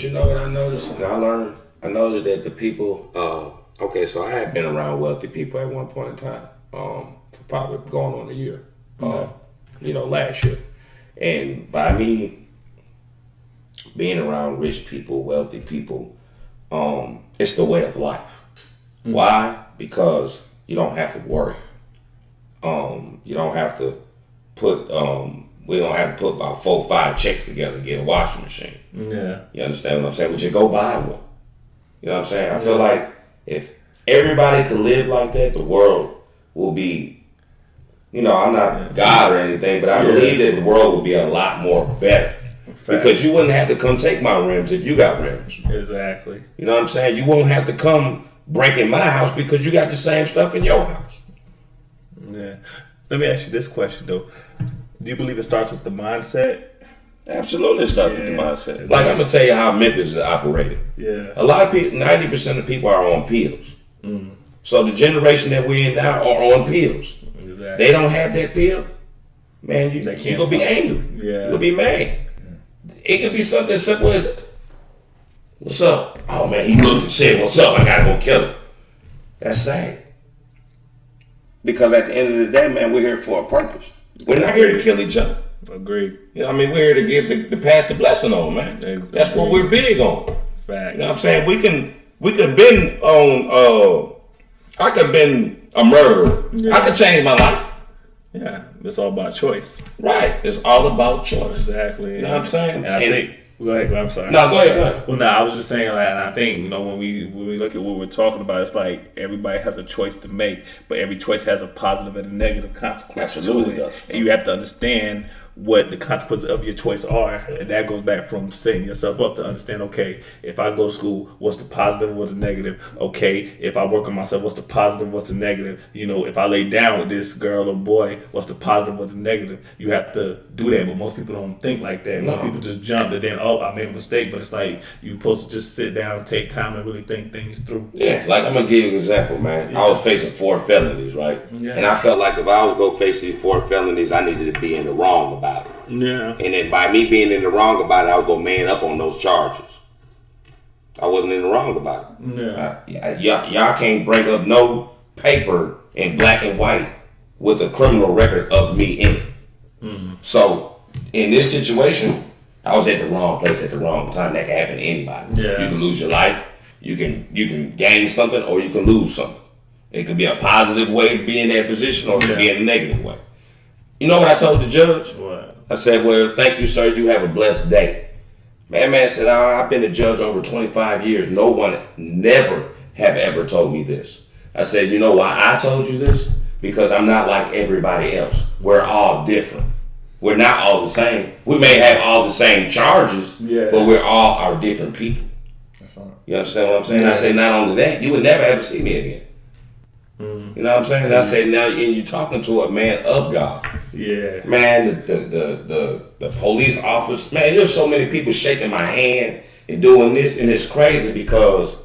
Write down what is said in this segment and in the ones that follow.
But you know what I noticed and I learned? I noticed that the people, okay, so I had been around wealthy people at one point in time, for probably going on a year, last year. And by me being around rich people, wealthy people, it's the way of life. Mm-hmm. Why? Because you don't have to worry. You don't have to put, we don't have to put about 4 or 5 checks together to get a washing machine. Yeah. You understand what I'm saying? We just go buy one. You know what I'm saying? I feel like if everybody could live like that, the world will be, I'm not God or anything, but I believe that the world will be a lot more better. Because you wouldn't have to come take my rims if you got rims. Exactly. You know what I'm saying? You won't have to come break in my house because you got the same stuff in your house. Yeah. Let me ask you this question, though. Do you believe it starts with the mindset? Absolutely, it starts with the mindset. Like, I'm going to tell you how Memphis is operated. Yeah. A lot of people, 90% of people are on pills. Mm. So the generation that we're in now are on pills. Exactly. They don't have that pill, man, you're going to be angry. Yeah. You're going to be mad. It could be something as simple as, what's up? Oh, man, he looked and said, what's up? I got to go kill him. That's sad. Because at the end of the day, man, we're here for a purpose. We're not here to kill each other. Agreed. You know what I mean? We're here to give the pass the blessing on, man. Agreed. That's what we're big on. Fact. You know what I'm saying? We could have been on, I could have been a murderer. Yeah. I could change my life. Yeah, it's all about choice. Right. It's all about choice. Exactly. You know what I'm saying? And I think, go ahead, I'm sorry. No, go ahead. Well, no, I was just saying, like, and I think, when we look at what we're talking about, it's like everybody has a choice to make, but every choice has a positive and a negative consequence. Absolutely to it. And you have to understand what the consequences of your choice are, and that goes back from setting yourself up to understand, okay, if I go to school, what's the positive, what's the negative? Okay, if I work on myself, what's the positive, what's the negative? If I lay down with this girl or boy, what's the positive, what's the negative? You have to do that, but most people don't think like that. Most people just jump and then, I made a mistake, but it's like you're supposed to just sit down and take time and really think things through. Yeah, like I'm going to give you an example, man. I was facing 4 felonies, right? Yeah. And I felt like if I was going to face these 4 felonies, I needed to be in the wrong about it. Yeah. And then by me being in the wrong about it, I was going to man up on those charges. I wasn't in the wrong about it. Yeah. Y'all can't bring up no paper in black and white with a criminal record of me in it. Mm-hmm. So in this situation, I was at the wrong place at the wrong time. That can happen to anybody. Yeah. You can lose your life. You can gain something or you can lose something. It could be a positive way to be in that position or it could be in a negative way. You know what I told the judge? What? I said, well, thank you, sir. You have a blessed day. Man said, I've been a judge over 25 years. No one never have ever told me this. I said, you know why I told you this? Because I'm not like everybody else. We're all different. We're not all the same. We may have all the same charges, but we're all our different people. That's fine. You understand what I'm saying? I said, not only that, you would never ever see me again. Mm. You know what I'm saying? And I said, now you're talking to a man of God. Yeah. Man, the police officer, man, there's so many people shaking my hand and doing this, and it's crazy because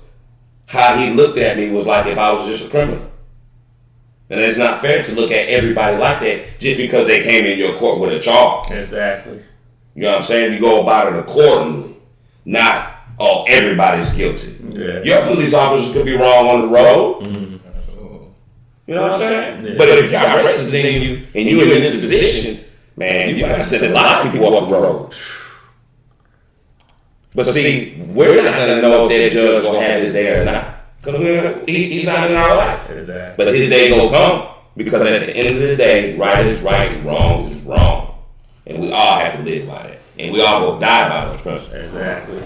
how he looked at me was like if I was just a criminal. And it's not fair to look at everybody like that just because they came in your court with a charge. Exactly. You know what I'm saying? You go about it accordingly, not, everybody's guilty. Yeah. Your police officers could be wrong on the road. Mm-hmm. You know what I'm saying? Yeah. But if you got racism in you and you're in this position, man, you got to send a lot of people off the road. But see, we're not going to know if that judge going to have his day or not. Because he's not in our life. Exactly. But his day going to come because at the end of the day, right is right and wrong is wrong. And we all have to live by that. And we all will die by those principles. Exactly.